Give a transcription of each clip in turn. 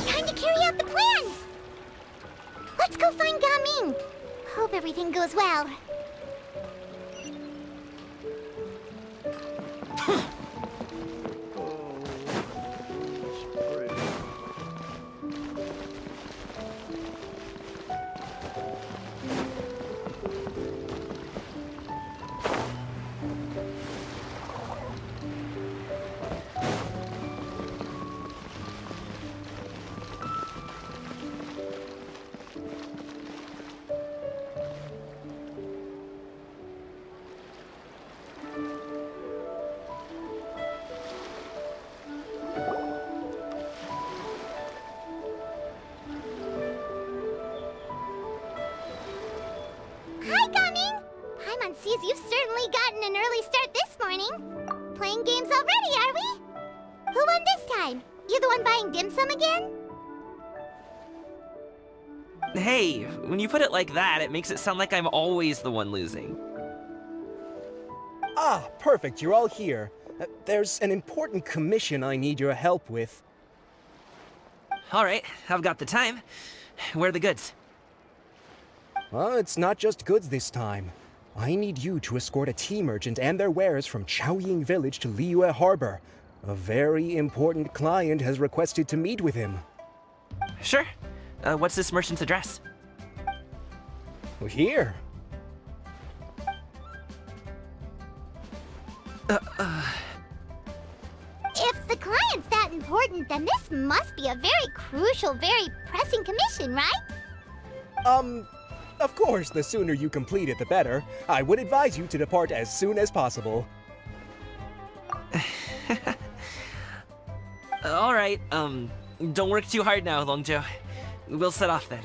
Time to carry out the plan! Let's go find Gaming! Hope everything goes well. Hi, Gaming! Paimon sees you've certainly gotten an early start this morning. Playing games already, are we? Who won this time? You the one buying dim sum again? Hey, when you put it like that, it makes it sound like I'm always the one losing. Ah, perfect, you're all here. There's an important commission I need your help with. Alright, I've got the time. Where are the goods? Well, it's not just goods this time. I need you to escort a tea merchant and their wares from Chaoying Village to Liyue Harbor. A very important client has requested to meet with him. Sure. What's this merchant's address? Well, here. If the client's that important, then this must be a very crucial, very pressing commission, right? Of course, the sooner you complete it, the better. I would advise you to depart as soon as possible. Alright, don't work too hard now, Longjo. We'll set off then.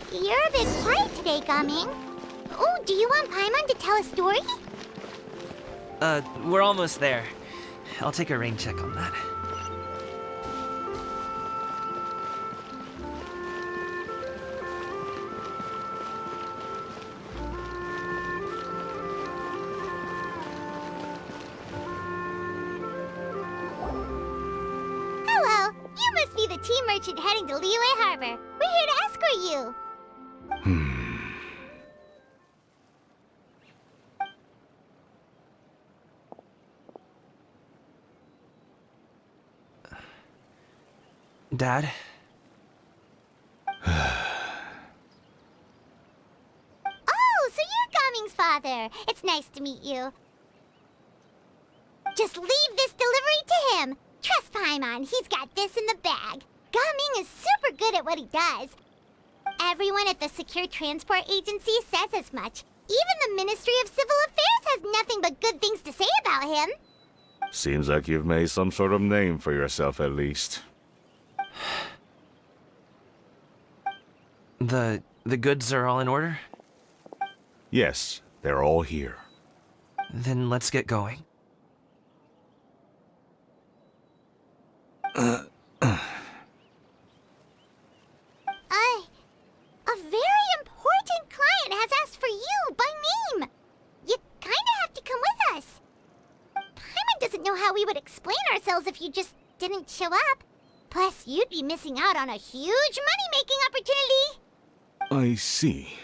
You're a bit quiet today, Gaming. Oh, do you want Paimon to tell a story? We're almost there. I'll take a rain check on that. Hello, you must be the team merchant heading to Liyue Harbor. We're here to escort you. Dad? Oh, so you're Gaming's father. It's nice to meet you. Just leave this delivery to him. Trust Paimon, he's got this in the bag. Gaming is super good at what he does. Everyone at the Secure Transport Agency says as much. Even the Ministry of Civil Affairs has nothing but good things to say about him. Seems like you've made some sort of name for yourself at least. The goods are all in order? Yes, they're all here. Then let's get going. A very important client has asked for you by name. You kinda have to come with us. Paimon doesn't know how we would explain ourselves if you just didn't show up. Plus, you'd be missing out on a huge money-making opportunity. I see.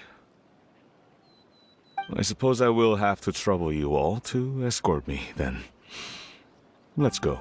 I suppose I will have to trouble you all to escort me, then. Let's go.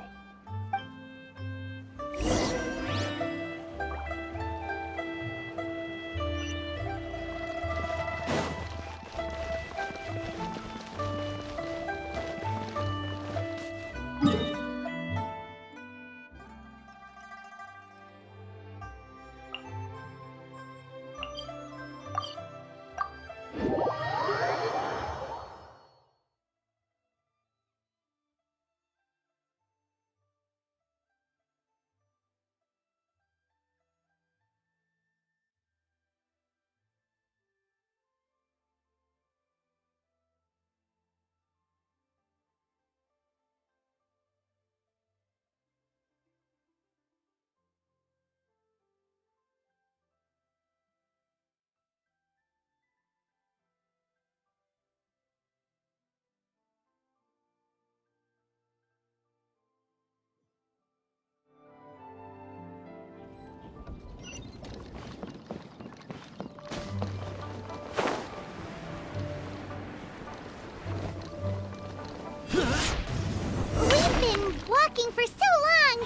We've been walking for so long.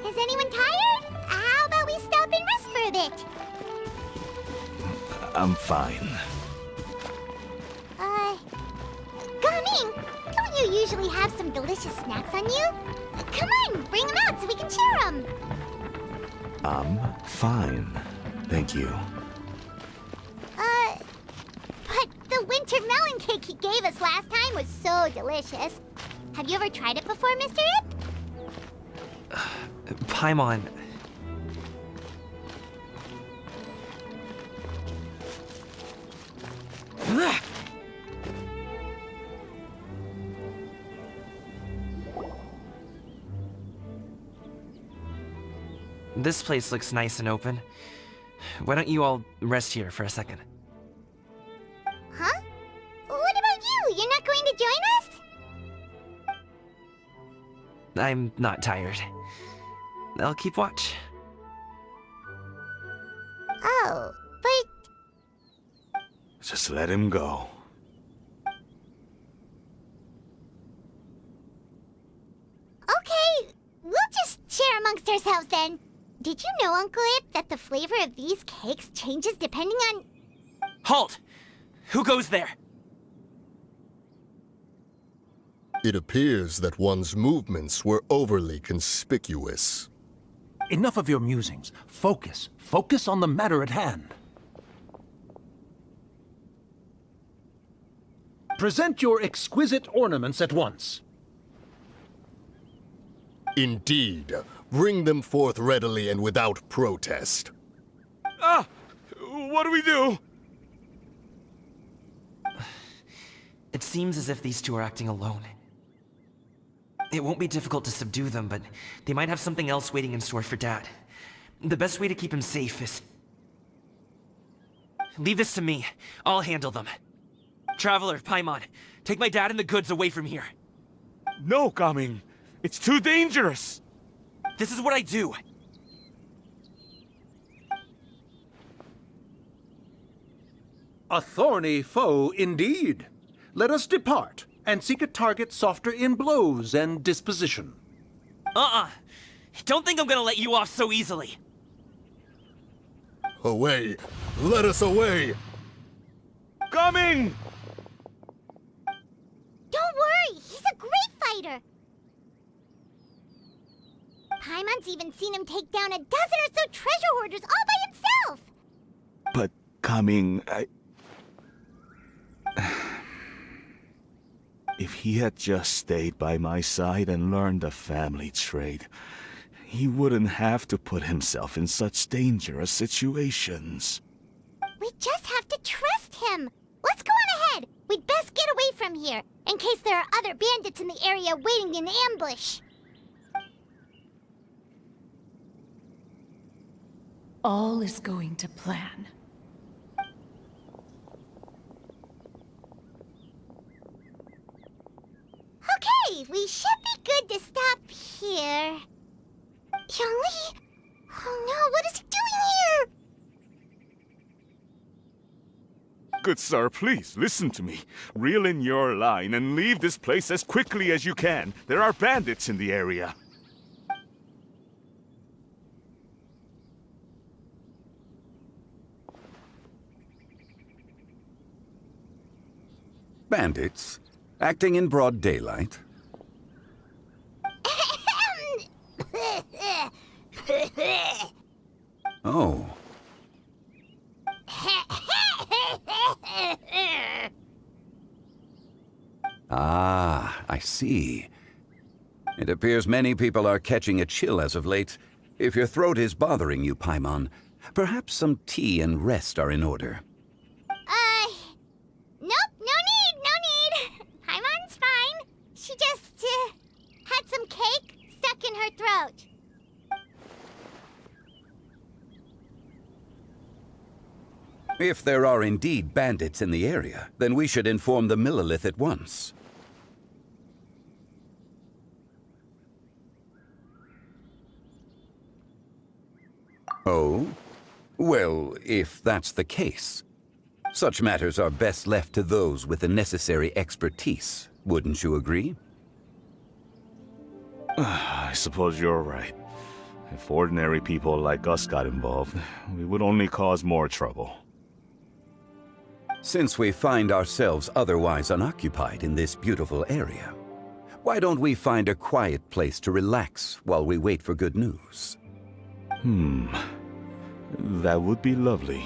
Is anyone tired? How about we stop and rest for a bit? I'm fine. Gaming, don't you usually have some delicious snacks on you? Come on, bring them out so we can share them. I'm fine. Thank you. But the winter melon cake he gave us last time was so delicious. Have you ever tried it before, Mr. Ip? Paimon. This place looks nice and open. Why don't you all rest here for a second? Huh? What about you? You're not going to join us? I'm not tired. I'll keep watch. Oh, but Just let him go. okay, we'll just share amongst ourselves then. Did you know, Uncle Ip, that the flavor of these cakes changes depending on... Halt! Who goes there? It appears that one's movements were overly conspicuous. Enough of your musings. Focus. Focus on the matter at hand. Present your exquisite ornaments at once. Indeed, bring them forth readily and without protest. Ah! What do we do? It seems as if these two are acting alone. It won't be difficult to subdue them, but they might have something else waiting in store for Dad. The best way to keep him safe is... Leave this to me. I'll handle them. Traveler, Paimon, take my dad and the goods away from here. No, Gaming. It's too dangerous. This is what I do. A thorny foe indeed. Let us depart and seek a target softer in blows and disposition. Don't think I'm gonna let you off so easily. Away! Let us away! Coming! Don't worry, he's a great fighter. Paimon's even seen him take down a dozen or so treasure hoarders all by himself. But coming, If he had just stayed by my side and learned the family trade, he wouldn't have to put himself in such dangerous situations. We just have to trust him. Let's go on ahead. We'd best get away from here, in case there are other bandits in the area waiting in ambush. All is going to plan. Okay, we should be good to stop here. Yangli? Oh no, what is he doing here? Good sir, please, listen to me. Reel in your line and leave this place as quickly as you can. There are bandits in the area. Bandits? Acting in broad daylight? Oh. Ah, I see. It appears many people are catching a chill as of late. If your throat is bothering you, Paimon, perhaps some tea and rest are in order. Nope, no need. Paimon's fine. She just, had some cake stuck in her throat. If there are indeed bandits in the area, then we should inform the Millelith at once. Oh? Well, if that's the case, such matters are best left to those with the necessary expertise, wouldn't you agree? I suppose you're right. If ordinary people like us got involved, we would only cause more trouble. Since we find ourselves otherwise unoccupied in this beautiful area, why don't we find a quiet place to relax while we wait for good news? That would be lovely.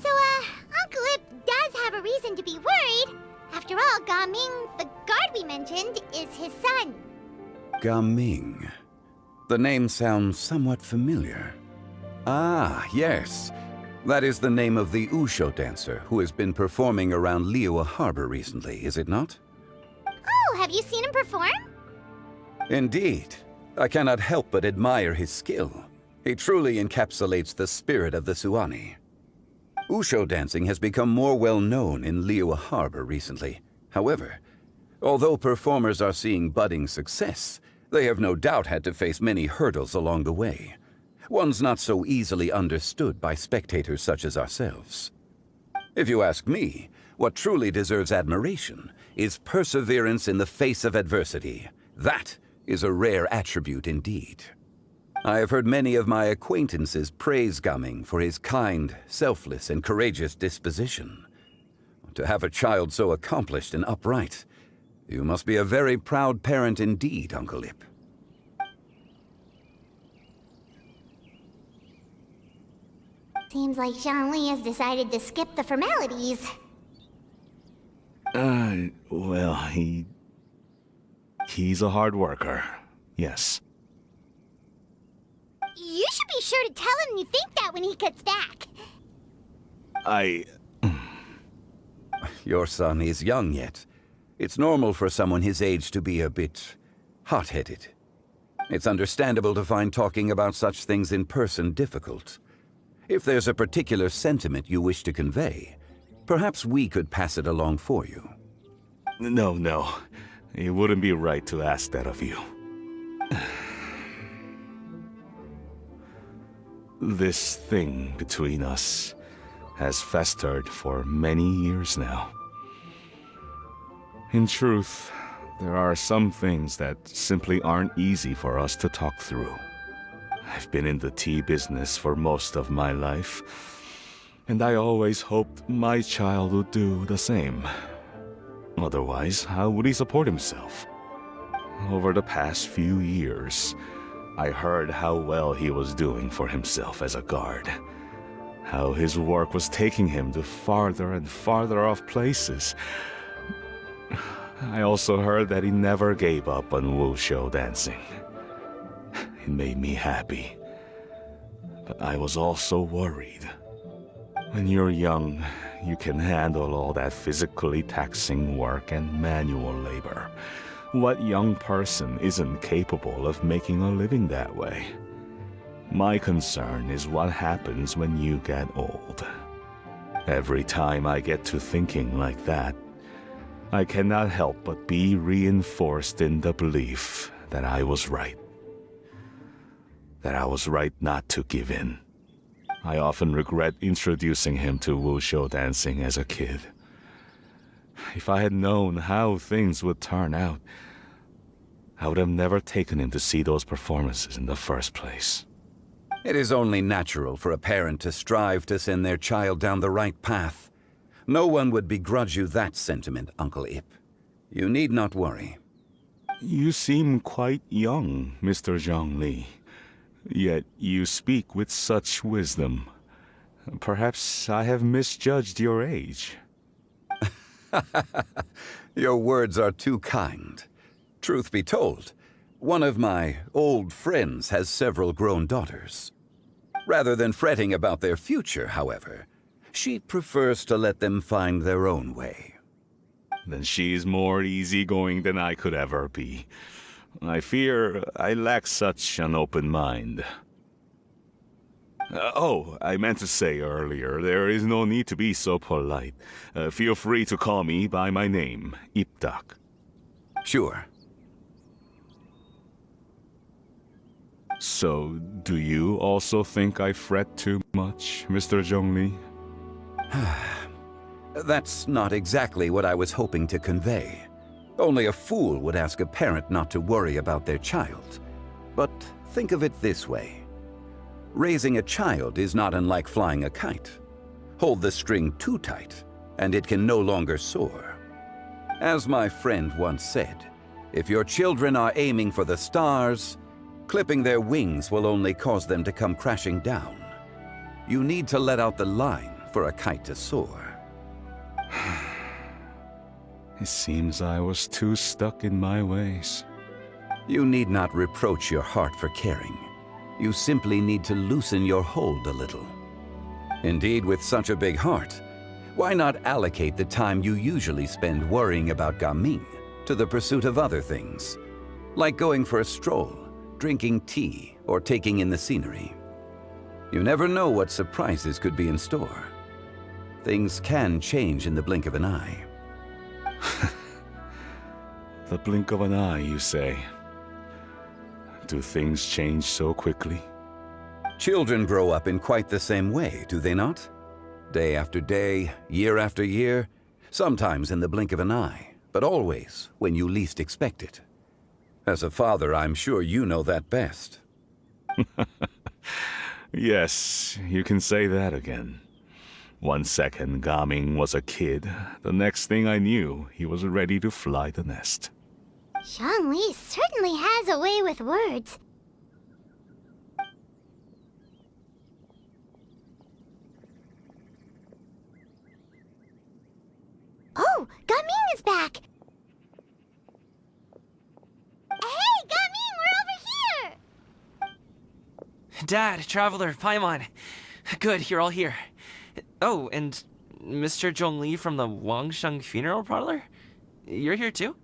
So, Uncle Ip does have a reason to be worried. After all, Gaming, the guard we mentioned, is his son. Gaming. The name sounds somewhat familiar. Ah, yes. That is the name of the Usho dancer who has been performing around Liyue Harbor recently, is it not? Oh, have you seen him perform? Indeed. I cannot help but admire his skill. He truly encapsulates the spirit of the Suani. Usho dancing has become more well known in Liyue Harbor recently. However, although performers are seeing budding success, they have no doubt had to face many hurdles along the way. One's not so easily understood by spectators such as ourselves. If you ask me, what truly deserves admiration is perseverance in the face of adversity. That is a rare attribute indeed. I have heard many of my acquaintances praise Gaming for his kind, selfless, and courageous disposition. To have a child so accomplished and upright, you must be a very proud parent indeed, Uncle Ip. Seems like Zhongli has decided to skip the formalities. Well, he's a hard worker. Yes. You should be sure to tell him you think that when he gets back. Your son is young yet. It's normal for someone his age to be a bit hot-headed. It's understandable to find talking about such things in person difficult. If there's a particular sentiment you wish to convey, perhaps we could pass it along for you. No. It wouldn't be right to ask that of you. This thing between us has festered for many years now. In truth, there are some things that simply aren't easy for us to talk through. I've been in the tea business for most of my life, and I always hoped my child would do the same. Otherwise, how would he support himself? Over the past few years, I heard how well he was doing for himself as a guard. How his work was taking him to farther and farther off places. I also heard that he never gave up on wushou dancing. It made me happy. But I was also worried. When you're young, you can handle all that physically taxing work and manual labor. What young person isn't capable of making a living that way? My concern is what happens when you get old. Every time I get to thinking like that, I cannot help but be reinforced in the belief that I was right. That I was right not to give in. I often regret introducing him to wushou dancing as a kid. If I had known how things would turn out, I would have never taken him to see those performances in the first place. It is only natural for a parent to strive to send their child down the right path. No one would begrudge you that sentiment, Uncle Ip. You need not worry. You seem quite young, Mr. Zhongli. Yet you speak with such wisdom. Perhaps I have misjudged your age. Your words are too kind. Truth be told, one of my old friends has several grown daughters. Rather than fretting about their future, however, she prefers to let them find their own way. Then she's more easygoing than I could ever be. I fear I lack such an open mind. I meant to say earlier, there is no need to be so polite. Feel free to call me by my name, Ipdak. Sure. So, do you also think I fret too much, Mr. Zhongli? That's not exactly what I was hoping to convey. Only a fool would ask a parent not to worry about their child. But think of it this way. Raising a child is not unlike flying a kite. Hold the string too tight, and it can no longer soar. As my friend once said, if your children are aiming for the stars, clipping their wings will only cause them to come crashing down. You need to let out the line for a kite to soar. It seems I was too stuck in my ways. You need not reproach your heart for caring. You simply need to loosen your hold a little. Indeed, with such a big heart, why not allocate the time you usually spend worrying about Gaming to the pursuit of other things, like going for a stroll, drinking tea, or taking in the scenery? You never know what surprises could be in store. Things can change in the blink of an eye. The blink of an eye, you say? Do things change so quickly? Children grow up in quite the same way, do they not? Day after day, year after year, sometimes in the blink of an eye, but always when you least expect it. As a father, I'm sure you know that best. Yes, you can say that again. 1 second, Gaming was a kid. The next thing I knew, he was ready to fly the nest. Zhongli certainly has a way with words. Oh, Gaming is back! Hey, Gaming, we're over here! Dad, Traveler, Paimon. Good, you're all here. Oh, and Mr. Zhongli from the Wangsheng Funeral Parlor? You're here too?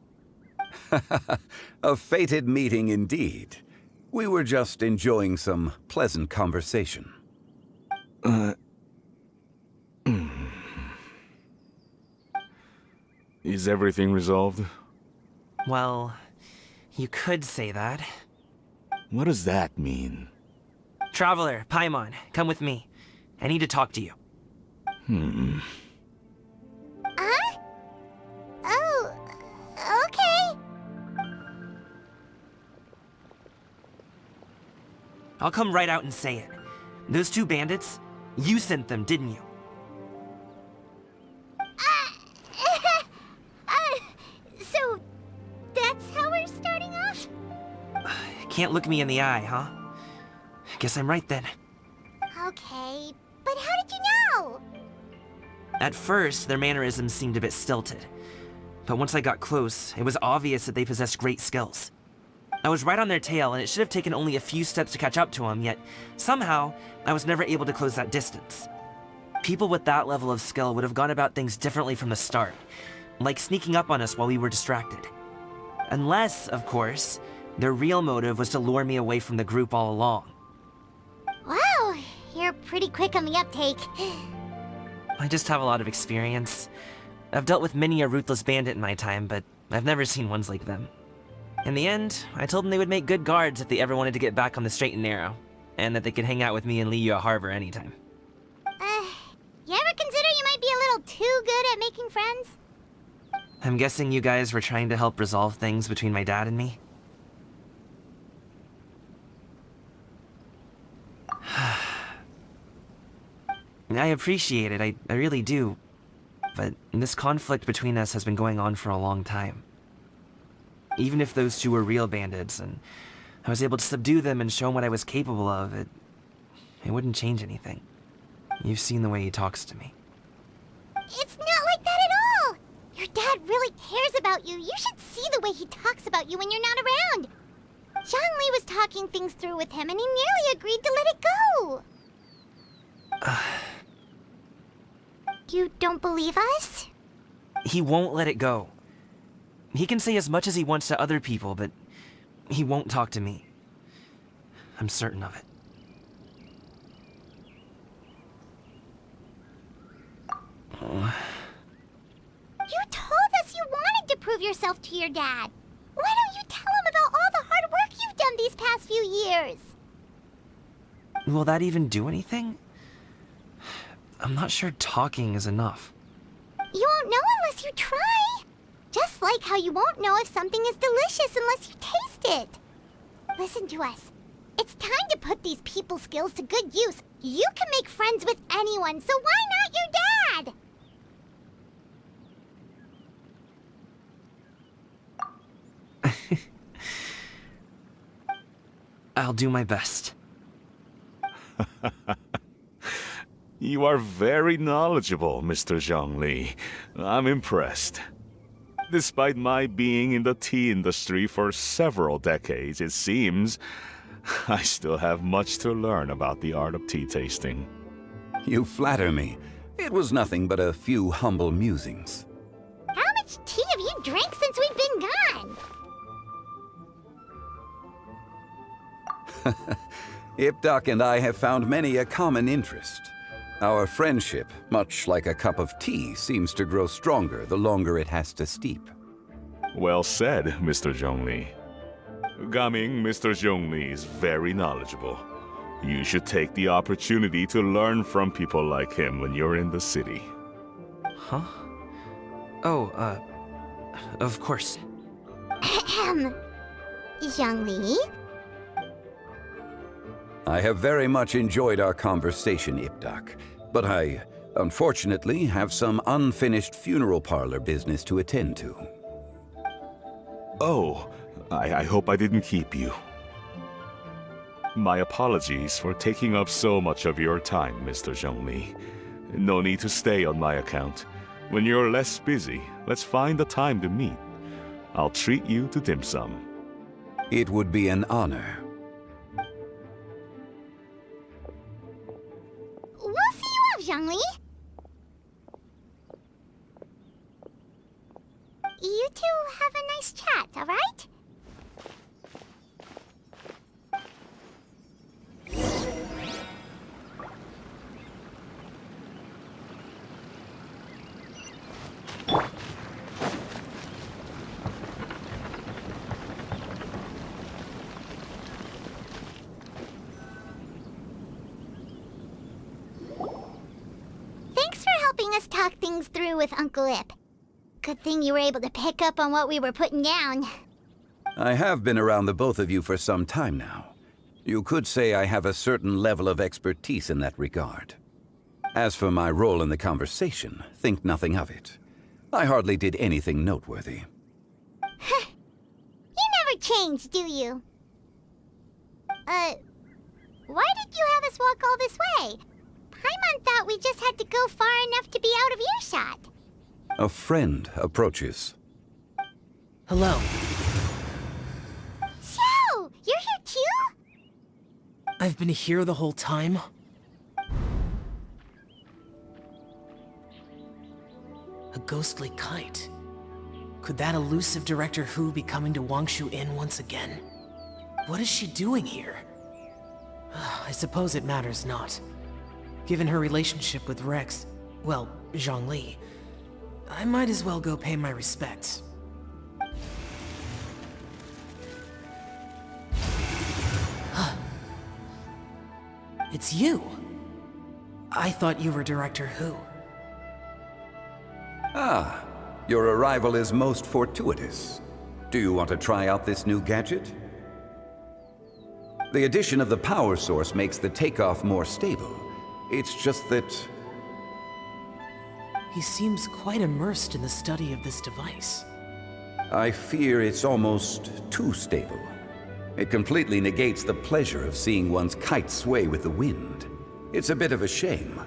A fated meeting indeed. We were just enjoying some pleasant conversation. Is everything resolved? Well, you could say that. What does that mean? Traveler, Paimon, come with me. I need to talk to you. Huh? Oh, okay. I'll come right out and say it. Those two bandits, you sent them, didn't you? So, that's how we're starting off? Can't look me in the eye, huh? Guess I'm right then. Okay, but how did you know? At first, their mannerisms seemed a bit stilted. But once I got close, it was obvious that they possessed great skills. I was right on their tail, and it should have taken only a few steps to catch up to them, yet somehow, I was never able to close that distance. People with that level of skill would have gone about things differently from the start, like sneaking up on us while we were distracted. Unless, of course, their real motive was to lure me away from the group all along. Wow, you're pretty quick on the uptake. I just have a lot of experience. I've dealt with many a ruthless bandit in my time, but I've never seen ones like them. In the end, I told them they would make good guards if they ever wanted to get back on the straight and narrow, and that they could hang out with me in Liyue Harbor anytime. You ever consider you might be a little too good at making friends? I'm guessing you guys were trying to help resolve things between my dad and me? I appreciate it, I really do. But this conflict between us has been going on for a long time. Even if those two were real bandits, and I was able to subdue them and show them what I was capable of, it wouldn't change anything. You've seen the way he talks to me. It's not like that at all! Your dad really cares about you. You should see the way he talks about you when you're not around. Zhongli was talking things through with him, and he nearly agreed to let it go. You don't believe us? He won't let it go. He can say as much as he wants to other people, but he won't talk to me. I'm certain of it. You told us you wanted to prove yourself to your dad. Why don't you tell him about all the hard work you've done these past few years? Will that even do anything? I'm not sure talking is enough. You won't know unless you try. Just like how you won't know if something is delicious unless you taste it. Listen to us. It's time to put these people skills to good use. You can make friends with anyone, so why not your dad? I'll do my best. You are very knowledgeable, Mr. Zhongli. I'm impressed. Despite my being in the tea industry for several decades, it seems I still have much to learn about the art of tea tasting. You flatter me. It was nothing but a few humble musings. How much tea have you drank since we've been gone? Ipdak and I have found many a common interest. Our friendship, much like a cup of tea, seems to grow stronger the longer it has to steep. Well said, Mr. Zhongli. Gaming, Mr. Zhongli is very knowledgeable. You should take the opportunity to learn from people like him when you're in the city. Huh? Oh, of course. Ahem. Zhongli? I have very much enjoyed our conversation, Ipdak, but I, unfortunately, have some unfinished funeral parlor business to attend to. Oh, I hope I didn't keep you. My apologies for taking up so much of your time, Mr. Zhongli. No need to stay on my account. When you're less busy, let's find a time to meet. I'll treat you to dim sum. It would be an honor. We'll see you off, Zhongli. You two have a nice chat, all right? with Uncle Ip. Good thing you were able to pick up on what we were putting down. I have been around the both of you for some time now. You could say I have a certain level of expertise in that regard. As for my role in the conversation, think nothing of it. I hardly did anything noteworthy. You never change, do you? Why did you have us walk all this way? Paimon thought we just had to go far enough to be out of earshot. A friend approaches. Hello. So, you're here too? I've been here the whole time? A ghostly kite. Could that elusive Director Hu be coming to Wangshu Inn once again? What is she doing here? I suppose it matters not. Given her relationship with Rex, well, Zhongli, I might as well go pay my respects. It's you! I thought you were Director Hu. Ah, your arrival is most fortuitous. Do you want to try out this new gadget? The addition of the power source makes the takeoff more stable. It's just that... He seems quite immersed in the study of this device. I fear it's almost too stable. It completely negates the pleasure of seeing one's kite sway with the wind. It's a bit of a shame.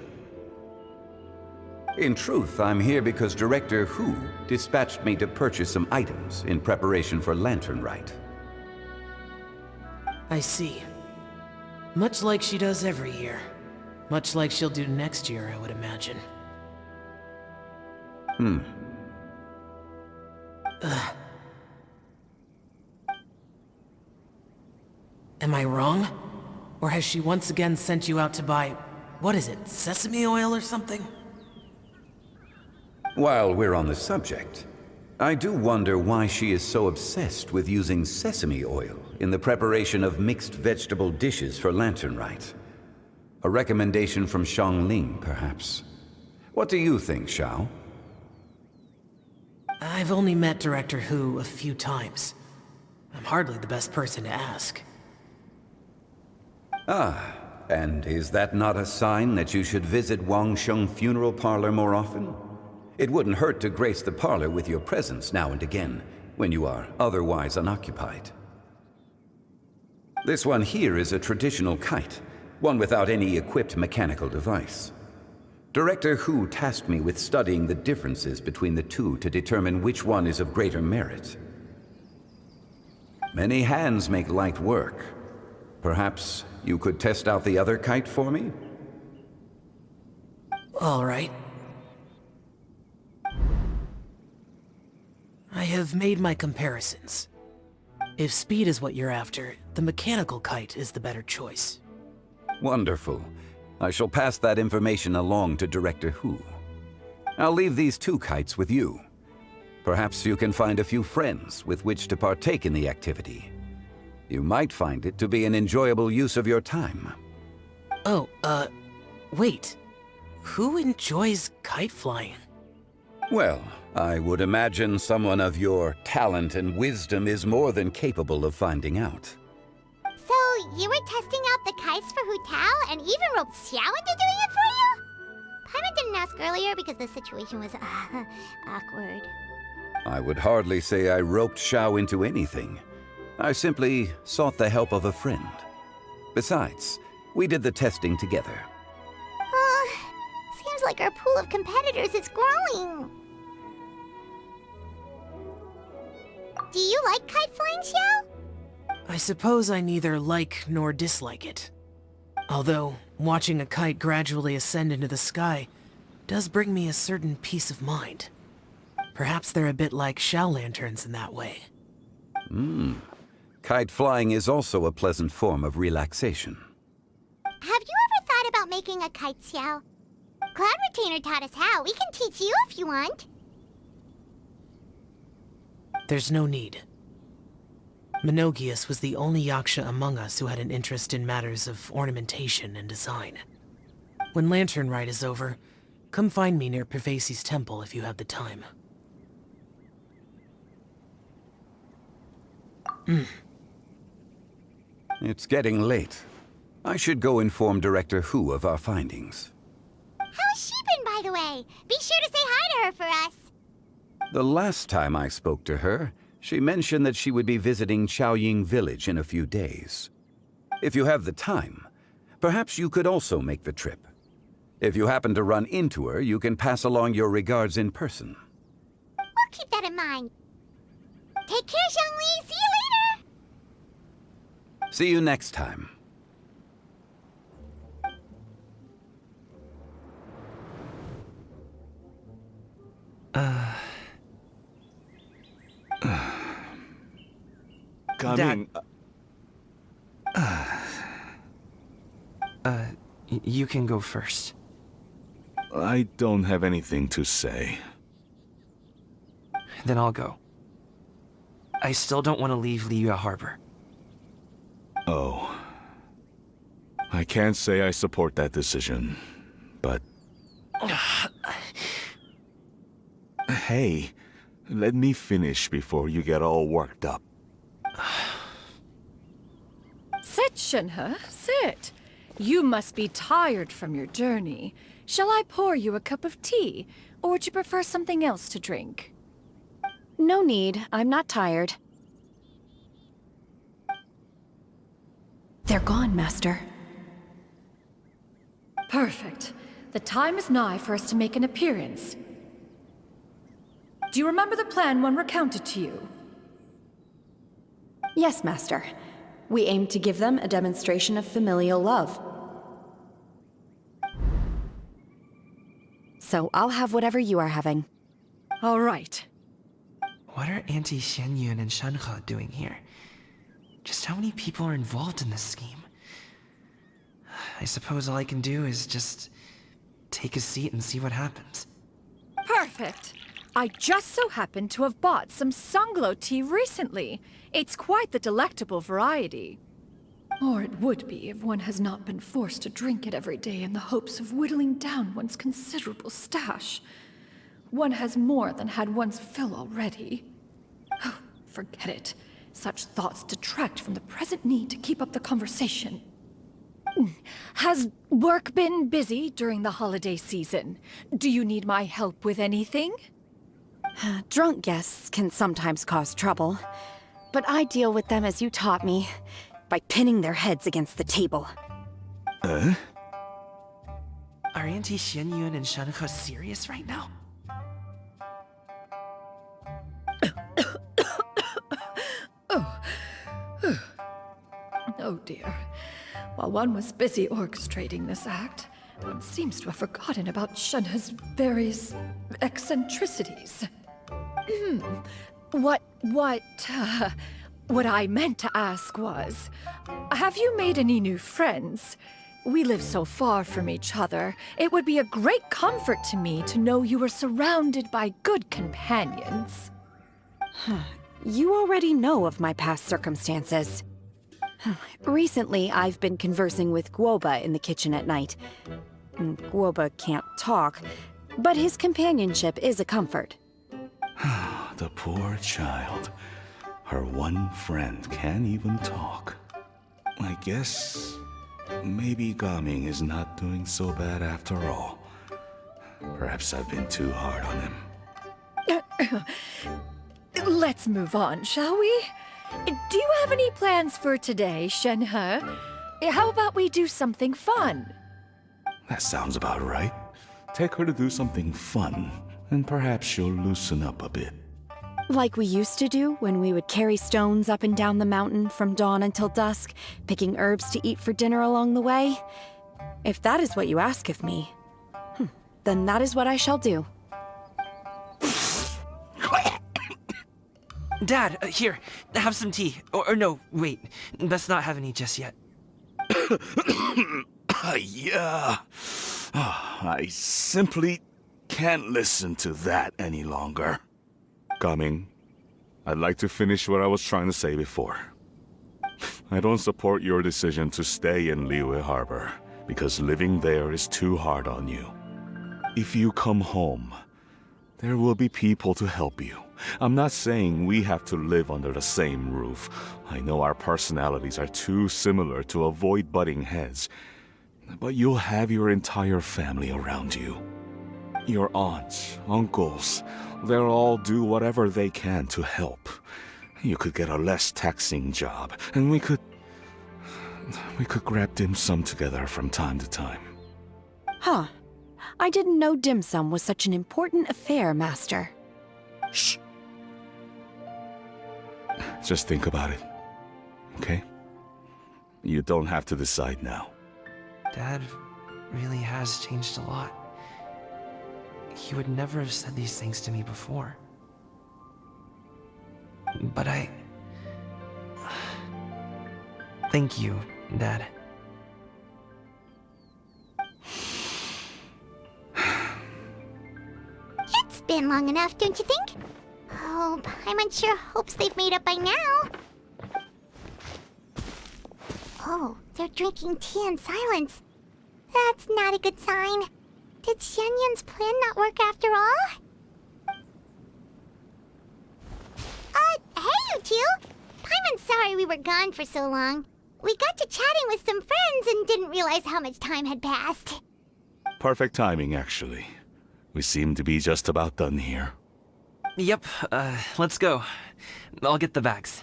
In truth, I'm here because Director Hu dispatched me to purchase some items in preparation for Lantern Rite. I see. Much like she does every year. Much like she'll do next year, I would imagine. Am I wrong? Or has she once again sent you out to buy... what is it, sesame oil or something? While we're on the subject, I do wonder why she is so obsessed with using sesame oil in the preparation of mixed vegetable dishes for Lantern Rite. A recommendation from Xiangling, perhaps. What do you think, Xiao? I've only met Director Hu a few times. I'm hardly the best person to ask. Ah, and is that not a sign that you should visit Wangsheng Funeral Parlor more often? It wouldn't hurt to grace the parlor with your presence now and again, when you are otherwise unoccupied. This one here is a traditional kite, one without any equipped mechanical device. Director Hu tasked me with studying the differences between the two to determine which one is of greater merit. Many hands make light work. Perhaps you could test out the other kite for me? All right. I have made my comparisons. If speed is what you're after, the mechanical kite is the better choice. Wonderful. I shall pass that information along to Director Hu. I'll leave these two kites with you. Perhaps you can find a few friends with which to partake in the activity. You might find it to be an enjoyable use of your time. Oh, wait. Who enjoys kite flying? Well, I would imagine someone of your talent and wisdom is more than capable of finding out. So, you were testing out the kites for Hu Tao and even roped Xiao into doing it for you? Paimon didn't ask earlier because the situation was, awkward. I would hardly say I roped Xiao into anything. I simply sought the help of a friend. Besides, we did the testing together. Seems like our pool of competitors is growing. Do you like kite flying, Xiao? I suppose I neither like nor dislike it. Although, watching a kite gradually ascend into the sky does bring me a certain peace of mind. Perhaps they're a bit like shell lanterns in that way. Kite flying is also a pleasant form of relaxation. Have you ever thought about making a kite, Xiao? Cloud Retainer taught us how. We can teach you if you want. There's no need. Menogius was the only Yaksha among us who had an interest in matters of ornamentation and design. When Lantern Rite is over, Come find me near Pervasi's temple if you have the time. It's getting late. I should go inform Director Hu of our findings. How's she been, by the way? Be sure to say hi to her for us. The last time I spoke to her, she mentioned that she would be visiting Chaoying Village in a few days. If you have the time, perhaps you could also make the trip. If you happen to run into her, you can pass along your regards in person. We'll keep that in mind. Take care, Zhongli. See you later. See you next time. Coming. You can go first. I don't have anything to say. Then I'll go. I still don't want to leave Liyue Harbor. Oh. I can't say I support that decision, but... Hey, let me finish before you get all worked up. Sit, Shenhe, sit. You must be tired from your journey. Shall I pour you a cup of tea, or would you prefer something else to drink? No need. I'm not tired. They're gone, Master. Perfect. The time is nigh for us to make an appearance. Do you remember the plan one recounted to you? Yes, Master. We aim to give them a demonstration of familial love. So I'll have whatever you are having. All right. What are Auntie Xianyun and Shenhe doing here? Just how many people are involved in this scheme? I suppose all I can do is just take a seat and see what happens. Perfect. I just so happen to have bought some Sunglow tea recently. It's quite the delectable variety. Or it would be if one has not been forced to drink it every day in the hopes of whittling down one's considerable stash. One has more than had one's fill already. Oh, forget it. Such thoughts detract from the present need to keep up the conversation. Has work been busy during the holiday season? Do you need my help with anything? Drunk guests can sometimes cause trouble, but I deal with them as you taught me, by pinning their heads against the table. Are Auntie Xianyun and Shenhe serious right now? Oh dear. While one was busy orchestrating this act, one seems to have forgotten about Shenhe's various eccentricities. What I meant to ask was, have you made any new friends? We live so far from each other. It would be a great comfort to me to know you were surrounded by good companions. You already know of my past circumstances. Recently, I've been conversing with Guoba in the kitchen at night. Guoba can't talk, but his companionship is a comfort. The poor child. Her one friend can't even talk. I guess maybe Gaming is not doing so bad after all. Perhaps I've been too hard on him. Let's move on, shall we? Do you have any plans for today, Shenhe? How about we do something fun? That sounds about right. Take her to do something fun, and perhaps she'll loosen up a bit. Like we used to do when we would carry stones up and down the mountain from dawn until dusk, picking herbs to eat for dinner along the way? If that is what you ask of me, then that is what I shall do. Dad, here, have some tea. Or no, wait, let's not have any just yet. Yeah. I simply can't listen to that any longer. Coming. I'd like to finish what I was trying to say before. I don't support your decision to stay in Liyue Harbor, because living there is too hard on you. If you come home, there will be people to help you. I'm not saying we have to live under the same roof. I know our personalities are too similar to avoid butting heads. But you'll have your entire family around you. Your aunts, uncles, they'll all do whatever they can to help. You could get a less taxing job, and we could grab dim sum together from time to time. Huh. I didn't know dim sum was such an important affair, Master. Shh. Just think about it, okay? You don't have to decide now. Dad really has changed a lot. He would never have said these things to me before. But thank you, Dad. It's been long enough, don't you think? Oh, Paimon sure hopes they've made up by now. Oh, they're drinking tea in silence. That's not a good sign. Did Xianyun's plan not work after all? Hey, you two! Paimon's sorry we were gone for so long. We got to chatting with some friends and didn't realize how much time had passed. Perfect timing, actually. We seem to be just about done here. Yep, let's go. I'll get the bags.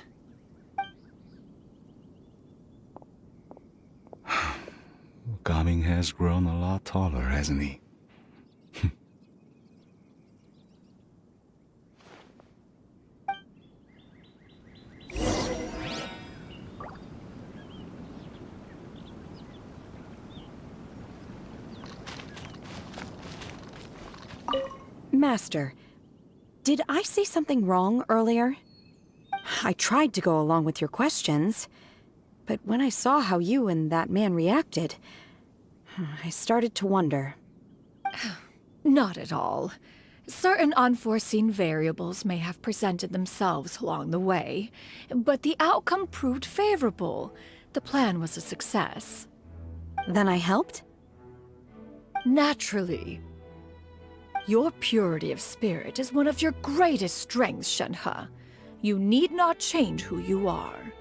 Gaming has grown a lot taller, hasn't he? Master, did I say something wrong earlier? I tried to go along with your questions, but when I saw how you and that man reacted, I started to wonder. Not at all. Certain unforeseen variables may have presented themselves along the way, but the outcome proved favorable. The plan was a success. Then I helped? Naturally. Your purity of spirit is one of your greatest strengths, Shenhe. You need not change who you are.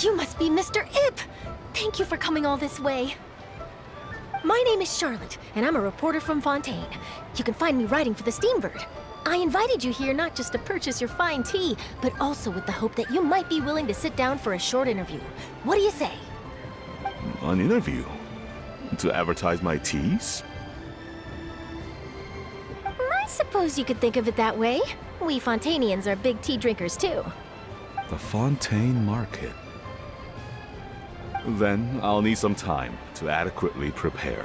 You must be Mr. Ip! Thank you for coming all this way. My name is Charlotte, and I'm a reporter from Fontaine. You can find me writing for the Steambird. I invited you here not just to purchase your fine tea, but also with the hope that you might be willing to sit down for a short interview. What do you say? An interview? To advertise my teas? I suppose you could think of it that way. We Fontainians are big tea drinkers too. The Fontaine Market. Then I'll need some time to adequately prepare.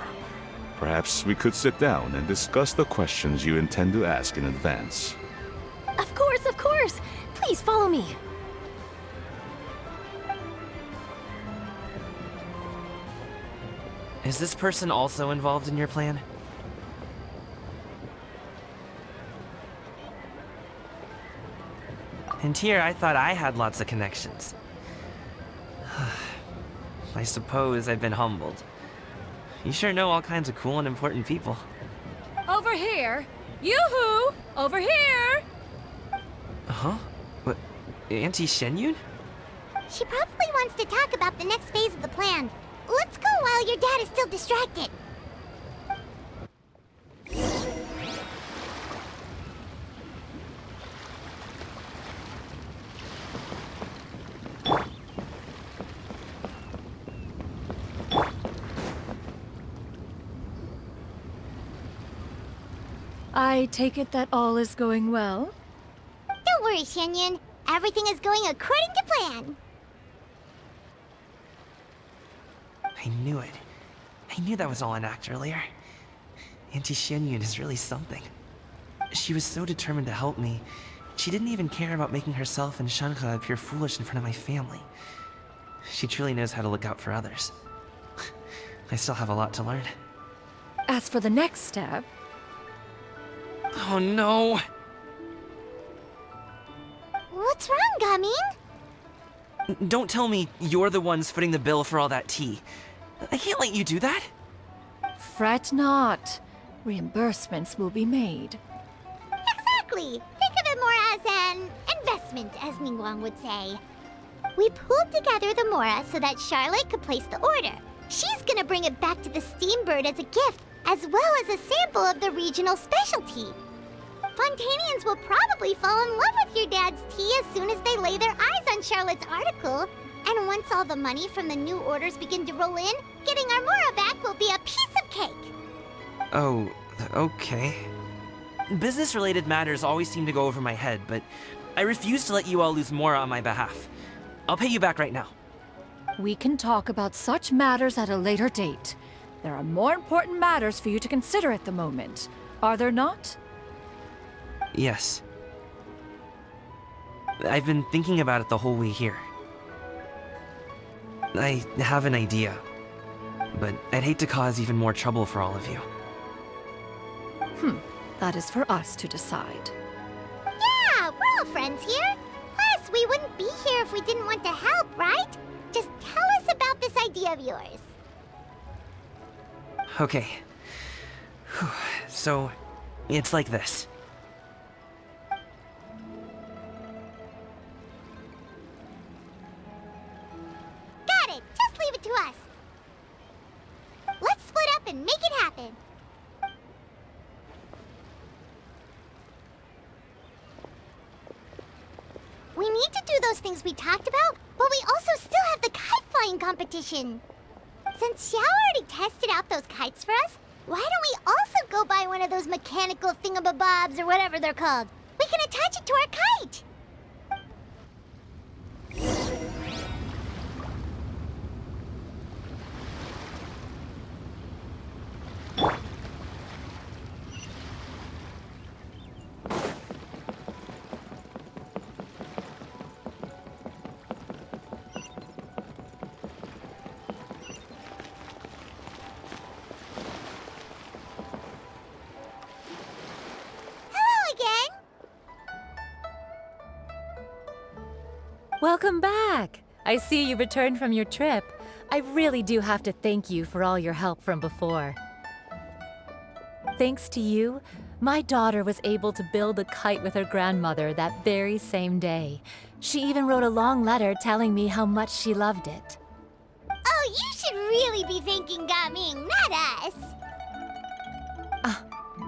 Perhaps we could sit down and discuss the questions you intend to ask in advance. Of course, of course! Please follow me. Is this person also involved in your plan? And here I thought I had lots of connections. I suppose I've been humbled. You sure know all kinds of cool and important people. Over here! Yoo-hoo! Over here! Huh? What? Auntie Shenyun? She probably wants to talk about the next phase of the plan. Let's go while your dad is still distracted. I take it that all is going well? Don't worry, Shenyun. Everything is going according to plan. I knew it. I knew that was all an act earlier. Auntie Shenyun is really something. She was so determined to help me. She didn't even care about making herself and Shanka appear foolish in front of my family. She truly knows how to look out for others. I still have a lot to learn. As for the next step... Oh no! What's wrong, Gaming? Don't tell me you're the ones footing the bill for all that tea. I can't let you do that. Fret not. Reimbursements will be made. Exactly. Think of it more as an investment, as Ningguang would say. We pooled together the Mora so that Charlotte could place the order. She's gonna bring it back to the Steambird as a gift, as well as a sample of the regional specialty. Fontanians will probably fall in love with your dad's tea as soon as they lay their eyes on Charlotte's article. And once all the money from the new orders begin to roll in, getting our Mora back will be a piece of cake. Oh, okay. Business-related matters always seem to go over my head, but I refuse to let you all lose Mora on my behalf. I'll pay you back right now. We can talk about such matters at a later date. There are more important matters for you to consider at the moment, are there not? Yes. I've been thinking about it the whole way here. I have an idea, but I'd hate to cause even more trouble for all of you. That is for us to decide. Yeah, we're all friends here. Plus, we wouldn't be here if we didn't want to help, right? Just tell us about this idea of yours. Okay. So, it's like this. Got it! Just leave it to us. Let's split up and make it happen. We need to do those things we talked about, but we also still have the kite flying competition. Since Xiao already tested out those kites for us, why don't we also go buy one of those mechanical thingamabobs or whatever they're called? We can attach it to our kite. Welcome back! I see you returned from your trip. I really do have to thank you for all your help from before. Thanks to you, my daughter was able to build a kite with her grandmother that very same day. She even wrote a long letter telling me how much she loved it. Oh, you should really be thanking Gaming, not us.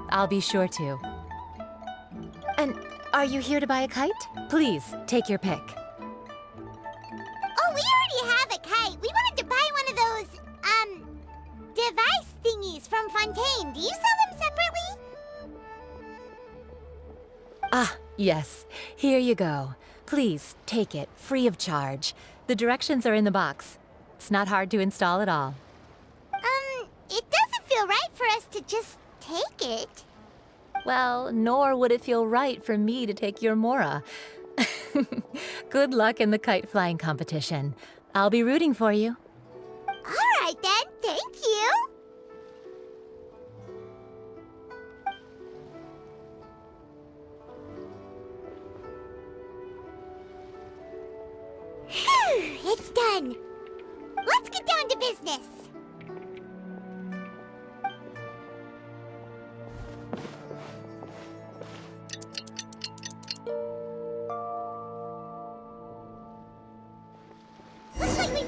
I'll be sure to. And are you here to buy a kite? Please, take your pick. Oh, we already have a kite. We wanted to buy one of those, device thingies from Fontaine. Do you sell them separately? Ah, yes. Here you go. Please, take it, free of charge. The directions are in the box. It's not hard to install at all. It doesn't feel right for us to just take it. Well, nor would it feel right for me to take your Mora. Good luck in the kite flying competition. I'll be rooting for you. All right then, thank you. Phew, it's done. Let's get down to business.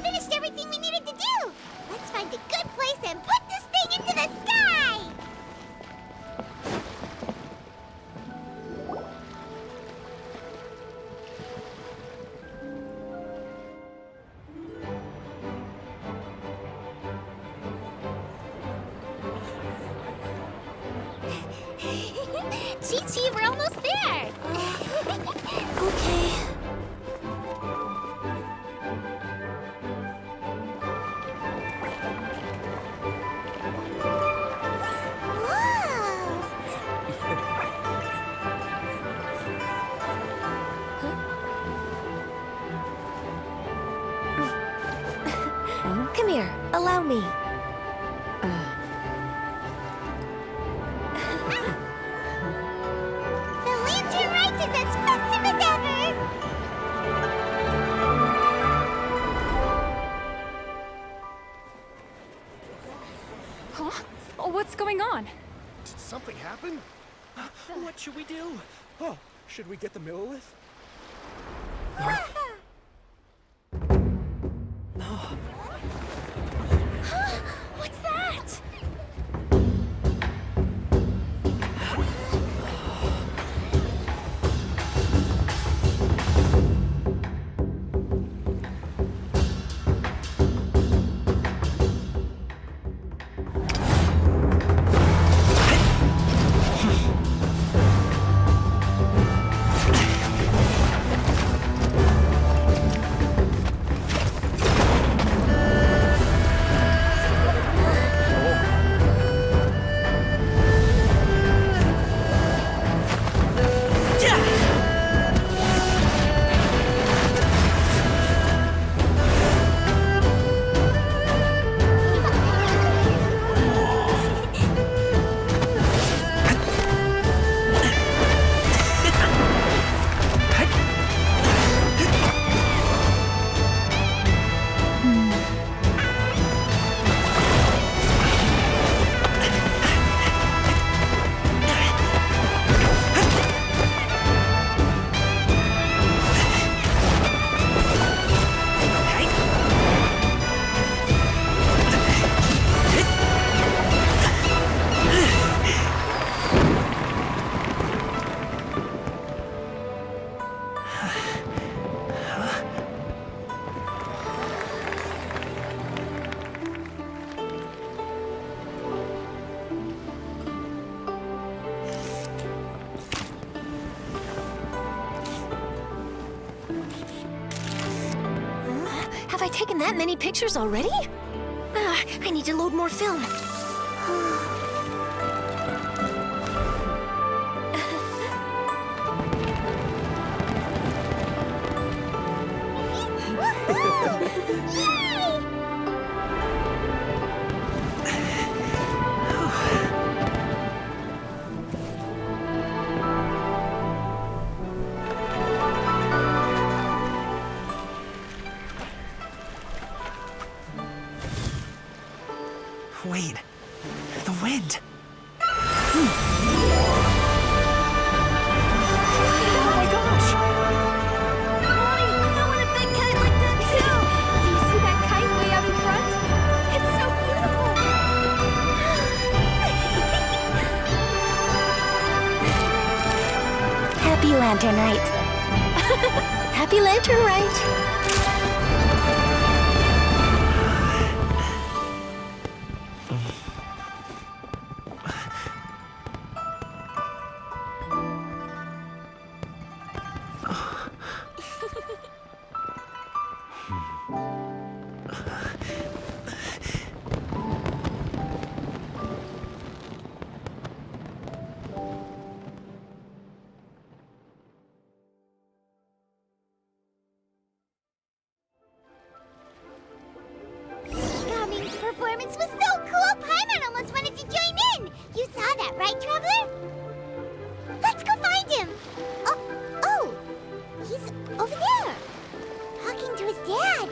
finished everything we needed to do. Let's find a good place and put this thing into the sky! Chi-Chi, we're almost there! Okay. Come here, allow me. The lantern rite is as festive as ever! Huh? Oh, what's going on? Did something happen? What should we do? Oh, should we get the Millilith? What's that? Have I taken that many pictures already? I need to load more film. Wait, the wind. Oh my gosh! Mommy, I want a big kite like that too! Do you see that kite way out in front? It's so beautiful! Happy Lantern Rite. Happy Lantern Rite. Gaming's performance was so cool, Paimon almost wanted to join in! You saw that, right, Traveler? Let's go find him! Oh! He's over there! Talking to his dad!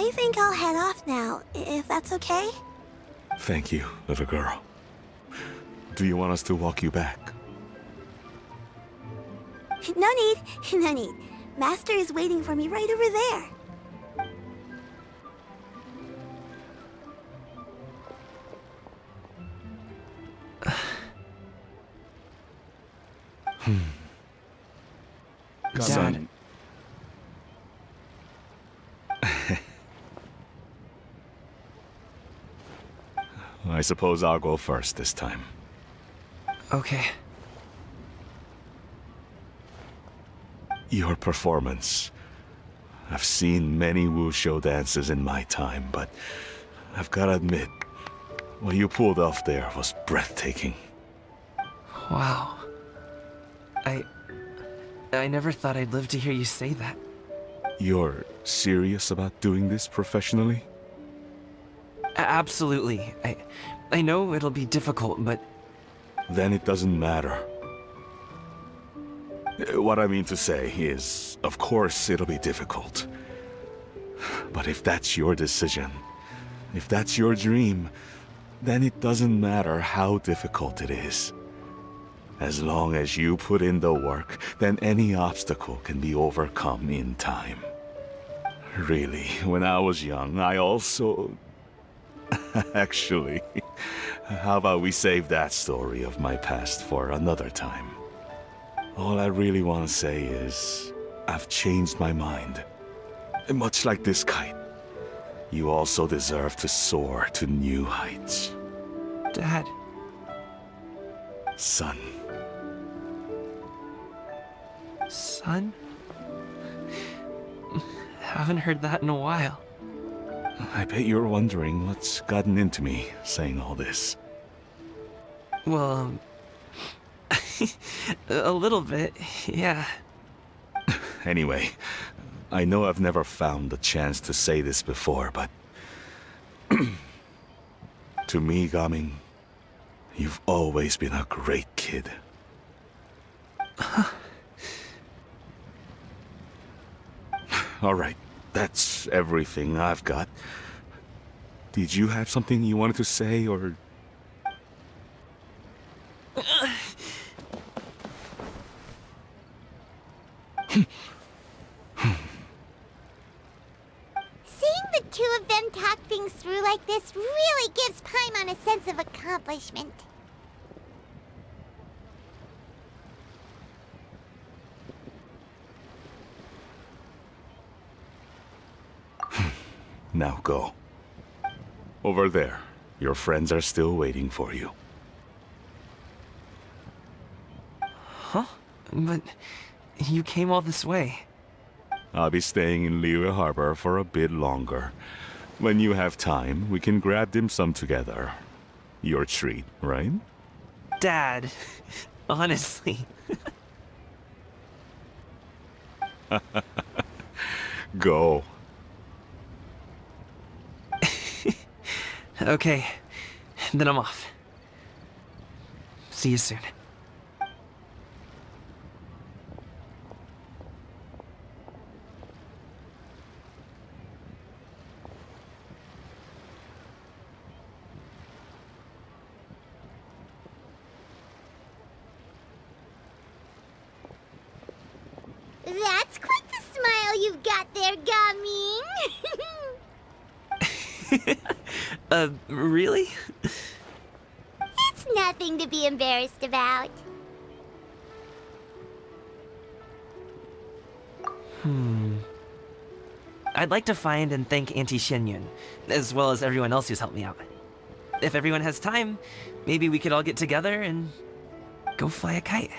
I think I'll head off now, if that's okay? Thank you, little girl. Do you want us to walk you back? No need, no need. Master is waiting for me right over there. Dad. I suppose I'll go first this time. Okay. Your performance. I've seen many wushou dances in my time, but I've gotta admit, what you pulled off there was breathtaking. Wow. I never thought I'd live to hear you say that. You're serious about doing this professionally? Absolutely. I know it'll be difficult, but... Then it doesn't matter. What I mean to say is, of course it'll be difficult. But if that's your decision, if that's your dream, then it doesn't matter how difficult it is. As long as you put in the work, then any obstacle can be overcome in time. Really, when I was young, I also... Actually, how about we save that story of my past for another time? All I really want to say is, I've changed my mind. And much like this kite, you also deserve to soar to new heights. Dad. Son. Son? Haven't heard that in a while. I bet you're wondering what's gotten into me saying all this. Well, a little bit, yeah. Anyway, I know I've never found the chance to say this before, but... to me, Gaming, you've always been a great kid. Alright, that's everything I've got. Did you have something you wanted to say, or... Seeing the two of them talk things through like this really gives Paimon a sense of accomplishment. Now go. Over there. Your friends are still waiting for you. Huh? But you came all this way. I'll be staying in Liyue Harbor for a bit longer. When you have time, we can grab dim sum together. Your treat, right? Dad, honestly. Go. Okay, then I'm off. See you soon. That's quite the smile you've got there, Gaming. Really? It's nothing to be embarrassed about. I'd like to find and thank Auntie Xinyun, as well as everyone else who's helped me out. If everyone has time, maybe we could all get together and go fly a kite.